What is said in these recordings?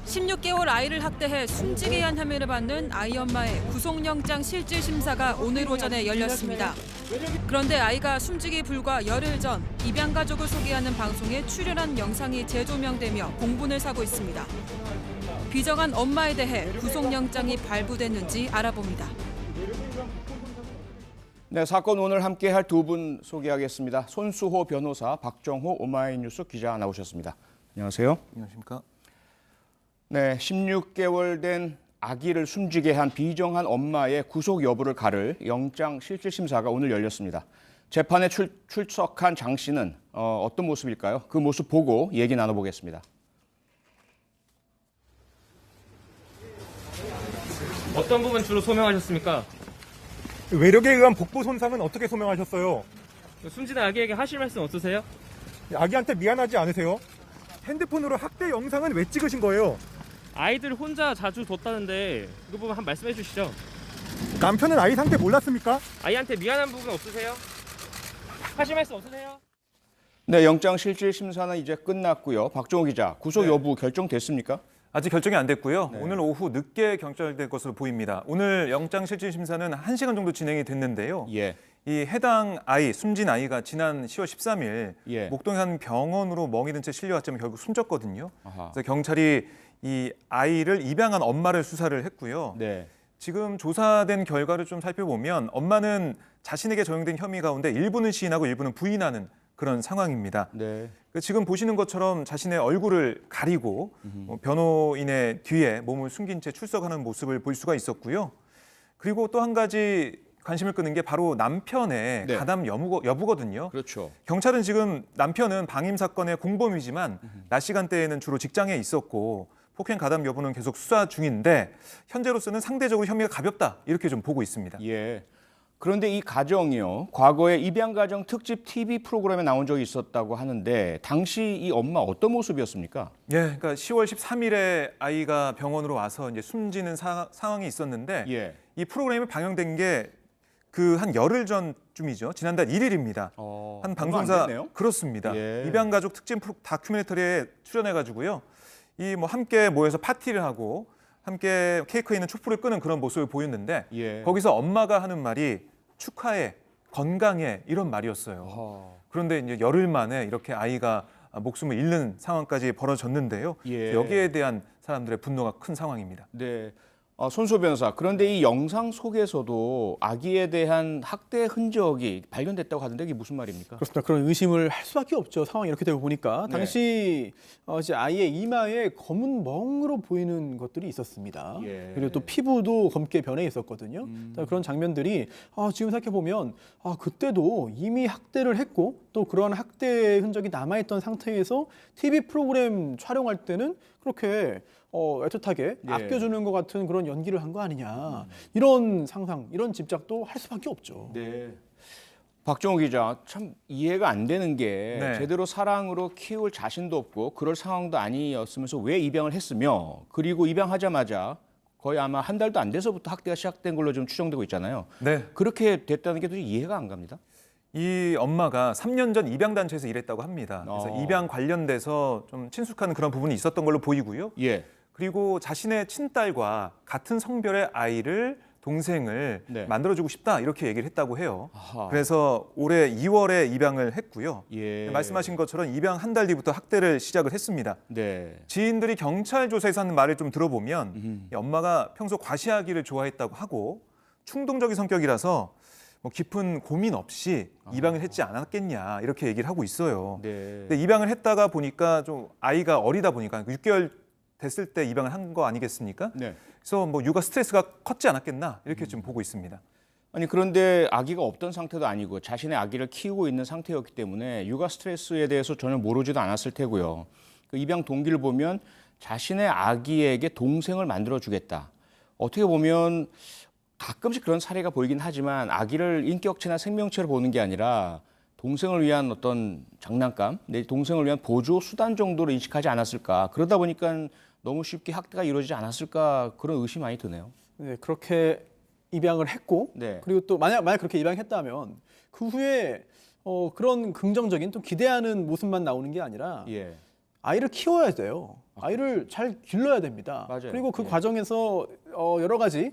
16개월 아이를 학대해 숨지게 한 혐의를 받는 아이 엄마의 구속영장 실질 심사가 오늘 오전에 열렸습니다. 그런데 아이가 숨지기 불과 열흘 전 입양 가족을 소개하는 방송에 출연한 영상이 재조명되며 공분을 사고 있습니다. 비정한 엄마에 대해 구속영장이 발부됐는지 알아봅니다. 네, 사건 오늘 함께할 두 분 소개하겠습니다. 손수호 변호사, 박정호 오마이뉴스 기자 나오셨습니다. 안녕하세요. 안녕하십니까? 네, 16개월 된 아기를 숨지게 한 비정한 엄마의 구속 여부를 가를 영장 실질 심사가 오늘 열렸습니다. 재판에 출석한 장 씨는 어떤 모습일까요? 그 모습 보고 얘기 나눠보겠습니다. 어떤 부분 주로 소명하셨습니까? 외력에 의한 복부 손상은 어떻게 소명하셨어요? 숨진 아기에게 하실 말씀 없으세요? 아기한테 미안하지 않으세요? 핸드폰으로 학대 영상은 왜 찍으신 거예요? 아이들 혼자 자주 뒀다는데 그 부분 한 말씀해 주시죠. 남편은 아이 상태 몰랐습니까? 아이한테 미안한 부분 없으세요? 하실 말씀 없으세요? 네, 영장 실질 심사는 이제 끝났고요. 박정호 기자, 구속 네. 여부 결정됐습니까? 아직 결정이 안 됐고요. 네. 오늘 오후 늦게 경찰될 것으로 보입니다. 오늘 영장 실질 심사는 1시간 정도 진행이 됐는데요. 예. 이 해당 아이, 숨진 아이가 지난 10월 13일 예. 목동의 한 병원으로 멍이 든 채 실려왔지만 결국 숨졌거든요. 아하. 그래서 경찰이 이 아이를 입양한 엄마를 수사를 했고요. 네. 지금 조사된 결과를 좀 살펴보면 엄마는 자신에게 적용된 혐의 가운데 일부는 시인하고 일부는 부인하는 그런 상황입니다. 네. 지금 보시는 것처럼 자신의 얼굴을 가리고 변호인의 뒤에 몸을 숨긴 채 출석하는 모습을 볼 수가 있었고요. 그리고 또 한 가지 관심을 끄는 게 바로 남편의 네. 가담 여부거든요. 그렇죠. 경찰은 지금 남편은 방임 사건의 공범이지만 낮 시간대에는 주로 직장에 있었고 폭행 가담 여부는 계속 수사 중인데 현재로서는 상대적으로 혐의가 가볍다 이렇게 좀 보고 있습니다. 예. 그런데 이 가정이요, 과거에 입양가정 특집 TV 프로그램에 나온 적이 있었다고 하는데 당시 이 엄마 어떤 모습이었습니까? 예, 그러니까 10월 13일에 아이가 병원으로 와서 이제 숨지는 상황이 있었는데 예. 이 프로그램이 방영된 게 그 한 열흘 전쯤이죠. 지난달 1일입니다. 한 얼마 안 방송사 됐네요? 그렇습니다. 예. 입양가족 특집 다큐멘터리에 출연해가지고요. 이 뭐 함께 모여서 파티를 하고 함께 케이크에 있는 촛불을 끄는 그런 모습을 보였는데 예. 거기서 엄마가 하는 말이 축하해, 건강해 이런 말이었어요. 어허. 그런데 이제 열흘 만에 이렇게 아이가 목숨을 잃는 상황까지 벌어졌는데요. 예. 여기에 대한 사람들의 분노가 큰 상황입니다. 네. 손수호 변호사, 그런데 이 영상 속에서도 아기에 대한 학대 흔적이 발견됐다고 하던데 이게 무슨 말입니까? 그렇습니다. 그런 의심을 할 수밖에 없죠. 상황이 이렇게 되고 보니까 네. 당시 이제 아이의 이마에 검은 멍으로 보이는 것들이 있었습니다. 예. 그리고 또 피부도 검게 변해 있었거든요. 자, 그런 장면들이 지금 생각해 보면 그때도 이미 학대를 했고 또 그러한 학대 흔적이 남아있던 상태에서 TV 프로그램 촬영할 때는 그렇게 애틋하게 예. 아껴주는 것 같은 그런 연기를 한 거 아니냐. 이런 상상, 이런 짐작도 할 수밖에 없죠. 네. 박정호 기자, 참 이해가 안 되는 게 네. 제대로 사랑으로 키울 자신도 없고 그럴 상황도 아니었으면서 왜 입양을 했으며 그리고 입양하자마자 거의 아마 한 달도 안 돼서부터 학대가 시작된 걸로 좀 추정되고 있잖아요. 네. 그렇게 됐다는 게 도저히 이해가 안 갑니다. 이 엄마가 3년 전 입양단체에서 일했다고 합니다. 그래서 입양 관련돼서 좀 친숙한 그런 부분이 있었던 걸로 보이고요. 예. 그리고 자신의 친딸과 같은 성별의 아이를 동생을 네. 만들어주고 싶다 이렇게 얘기를 했다고 해요. 아하. 그래서 올해 2월에 입양을 했고요. 예. 말씀하신 것처럼 입양 한 달 뒤부터 학대를 시작을 했습니다. 네. 지인들이 경찰 조사에서 하는 말을 좀 들어보면 이 엄마가 평소 과시하기를 좋아했다고 하고 충동적인 성격이라서 뭐 깊은 고민 없이 입양을 했지 않았겠냐 이렇게 얘기를 하고 있어요. 네. 근데 입양을 했다가 보니까 좀 아이가 어리다 보니까 6개월 됐을 때 입양을 한 거 아니겠습니까? 네. 그래서 뭐 육아 스트레스가 컸지 않았겠나 이렇게 좀 보고 있습니다. 아니 그런데 아기가 없던 상태도 아니고 자신의 아기를 키우고 있는 상태였기 때문에 육아 스트레스에 대해서 전혀 모르지도 않았을 테고요. 그 입양 동기를 보면 자신의 아기에게 동생을 만들어주겠다. 어떻게 보면 가끔씩 그런 사례가 보이긴 하지만 아기를 인격체나 생명체로 보는 게 아니라 동생을 위한 어떤 장난감, 내 동생을 위한 보조 수단 정도로 인식하지 않았을까. 그러다 보니까 너무 쉽게 학대가 이루어지지 않았을까 그런 의심이 많이 드네요. 네, 그렇게 입양을 했고 네. 그리고 또 만약 그렇게 입양했다면 그 후에 그런 긍정적인 또 기대하는 모습만 나오는 게 아니라 예. 아이를 키워야 돼요. 아이를 잘 길러야 됩니다. 맞아요. 그리고 그 예. 과정에서 여러 가지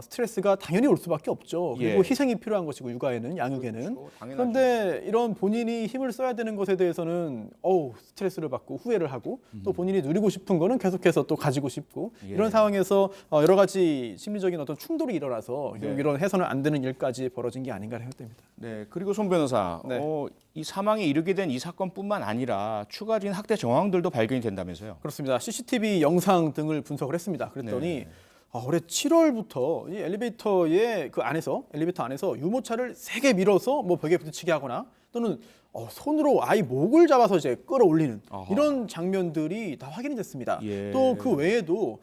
스트레스가 당연히 올 수밖에 없죠. 그리고 예. 희생이 필요한 것이고 육아에는, 양육에는. 그렇죠. 당연하죠. 그런데 이런 본인이 힘을 써야 되는 것에 대해서는 스트레스를 받고 후회를 하고 또 본인이 누리고 싶은 거는 계속해서 또 가지고 싶고 예. 이런 상황에서 여러 가지 심리적인 어떤 충돌이 일어나서 네. 이런 해서는 안 되는 일까지 벌어진 게 아닌가 생각됩니다. 네, 그리고 손 변호사, 네. 이 사망에 이르게 된 이 사건뿐만 아니라 추가적인 학대 정황들도 발견이 된다면서요? 그렇습니다. CCTV 영상 등을 분석을 했습니다. 그랬더니 네. 올해 7월부터 이 엘리베이터 안에서 유모차를 세게 밀어서 뭐 벽에 부딪히게 하거나 또는 손으로 아이 목을 잡아서 이제 끌어올리는 아하. 이런 장면들이 다 확인이 됐습니다. 예. 또 그 외에도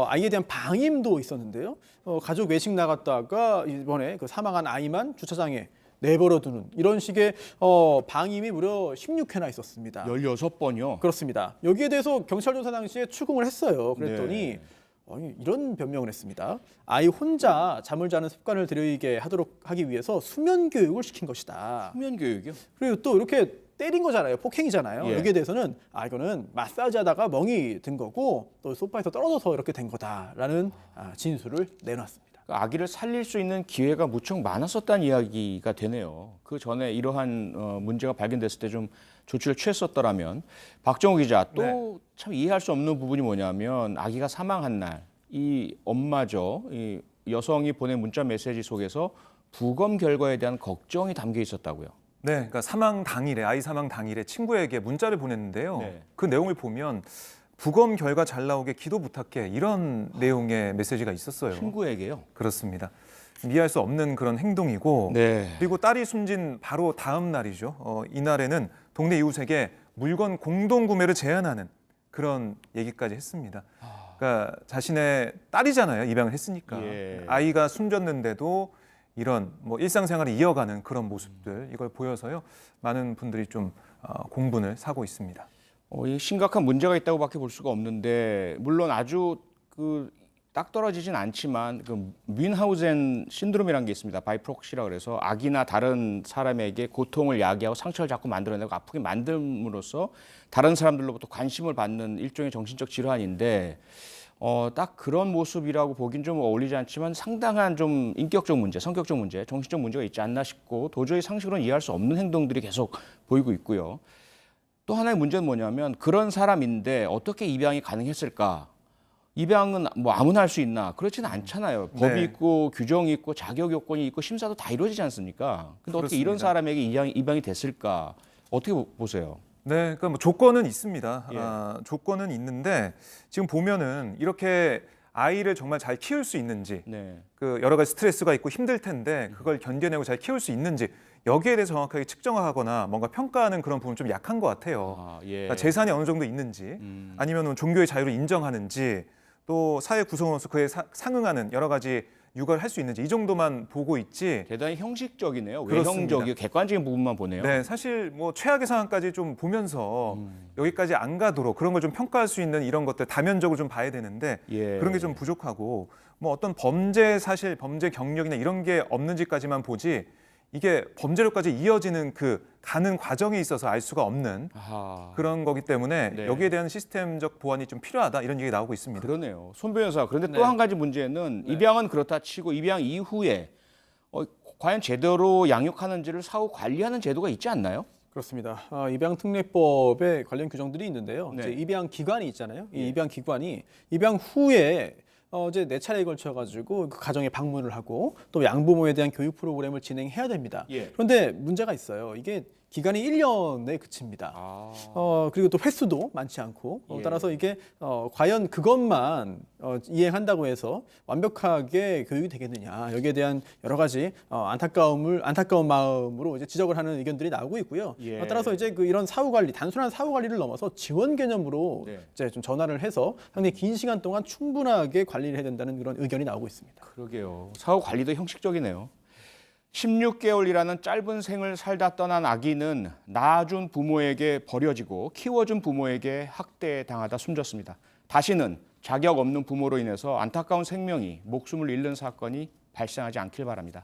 아이에 대한 방임도 있었는데요. 가족 외식 나갔다가 이번에 그 사망한 아이만 주차장에 내버려두는 이런 식의 방임이 무려 16회나 있었습니다. 16번이요? 그렇습니다. 여기에 대해서 경찰 조사 당시에 추궁을 했어요. 그랬더니 네. 이런 변명을 했습니다. 아이 혼자 잠을 자는 습관을 들이게 하기 위해서 수면 교육을 시킨 것이다. 수면 교육이요? 그리고 또 이렇게 때린 거잖아요. 폭행이잖아요. 예. 여기에 대해서는 이거는 마사지 하다가 멍이 든 거고 또 소파에서 떨어져서 이렇게 된 거다라는 진술을 내놨습니다. 아기를 살릴 수 있는 기회가 무척 많았었다는 이야기가 되네요. 그 전에 이러한 문제가 발견됐을 때 좀 조치를 취했었더라면. 박정우 기자, 또 참 이해할 수 없는 부분이 뭐냐면 아기가 사망한 날 이 엄마죠. 이 여성이 보낸 문자 메시지 속에서 부검 결과에 대한 걱정이 담겨 있었다고요. 네, 그러니까 아이 사망 당일에 친구에게 문자를 보냈는데요. 네. 그 내용을 보면 부검 결과 잘 나오게 기도 부탁해 이런 내용의 메시지가 있었어요. 친구에게요? 그렇습니다. 이해할 수 없는 그런 행동이고 네. 그리고 딸이 숨진 바로 다음 날이죠. 이날에는 동네 이웃에게 물건 공동 구매를 제안하는 그런 얘기까지 했습니다. 그러니까 자신의 딸이잖아요. 입양을 했으니까. 예. 아이가 숨졌는데도 이런 뭐 일상생활을 이어가는 그런 모습들 이걸 보여서요. 많은 분들이 좀 공분을 사고 있습니다. 이 심각한 문제가 있다고밖에 볼 수가 없는데 물론 아주 딱 떨어지진 않지만 그 뮌하우젠 신드롬이라는 게 있습니다. 바이프록시라 그래서 아기나 다른 사람에게 고통을 야기하고 상처를 자꾸 만들어내고 아프게 만듦으로써 다른 사람들로부터 관심을 받는 일종의 정신적 질환인데 딱 그런 모습이라고 보긴 좀 어울리지 않지만 상당한 좀 인격적 문제, 성격적 문제, 정신적 문제가 있지 않나 싶고 도저히 상식으로는 이해할 수 없는 행동들이 계속 보이고 있고요. 또 하나의 문제는 뭐냐면 그런 사람인데 어떻게 입양이 가능했을까? 입양은 뭐 아무나 할 수 있나? 그렇지는 않잖아요. 법이 네. 있고 규정이 있고 자격 요건이 있고 심사도 다 이루어지지 않습니까? 근데 어떻게 이런 그렇습니다. 사람에게 입양이 됐을까? 어떻게 보세요? 네, 그러니까 뭐 조건은 있습니다. 예. 조건은 있는데 지금 보면은 이렇게 아이를 정말 잘 키울 수 있는지, 네. 그 여러 가지 스트레스가 있고 힘들 텐데 그걸 견뎌내고 잘 키울 수 있는지 여기에 대해서 정확하게 측정하거나 뭔가 평가하는 그런 부분 좀 약한 것 같아요. 예. 그러니까 재산이 어느 정도 있는지, 아니면 종교의 자유를 인정하는지, 또 사회 구성원으로서 그에 상응하는 여러 가지 육아를 할 수 있는지 이 정도만 보고 있지. 대단히 형식적이네요. 그렇습니다. 외형적이고 객관적인 부분만 보네요. 네, 사실 뭐 최악의 상황까지 좀 보면서 여기까지 안 가도록 그런 걸 좀 평가할 수 있는 이런 것들 다면적으로 좀 봐야 되는데 예. 그런 게 좀 부족하고 뭐 어떤 범죄 사실, 범죄 경력이나 이런 게 없는지까지만 보지 이게 범죄로까지 이어지는 그 가는 과정에 있어서 알 수가 없는 아하. 그런 거기 때문에 네. 여기에 대한 시스템적 보완이 좀 필요하다 이런 얘기 나오고 있습니다. 그러네요. 손 변호사. 그런데 네. 또 한 가지 문제는 입양은 그렇다 치고 입양 이후에 과연 제대로 양육하는지를 사후 관리하는 제도가 있지 않나요? 그렇습니다. 입양특례법에 관련 규정들이 있는데요. 네. 이제 입양 기관이 있잖아요. 이 예. 입양 기관이 입양 후에 이제 4차례에 걸쳐가지고 그 가정에 방문을 하고 또 양부모에 대한 교육 프로그램을 진행해야 됩니다. 예. 그런데 문제가 있어요. 이게 기간이 1년에 그칩니다. 아. 그리고 또 횟수도 많지 않고 예. 따라서 이게 과연 그것만 이행한다고 해서 완벽하게 교육이 되겠느냐 여기에 대한 여러 가지 안타까운 마음으로 이제 지적을 하는 의견들이 나오고 있고요. 예. 따라서 이제 이런 사후 관리, 단순한 사후 관리를 넘어서 지원 개념으로 네. 이제 좀 전환을 해서 상당히 긴 시간 동안 충분하게 관리를 해야 된다는 그런 의견이 나오고 있습니다. 그러게요. 사후 관리도 형식적이네요. 16개월이라는 짧은 생을 살다 떠난 아기는 낳아준 부모에게 버려지고 키워준 부모에게 학대당하다 숨졌습니다. 다시는 자격 없는 부모로 인해서 안타까운 생명이 목숨을 잃는 사건이 발생하지 않길 바랍니다.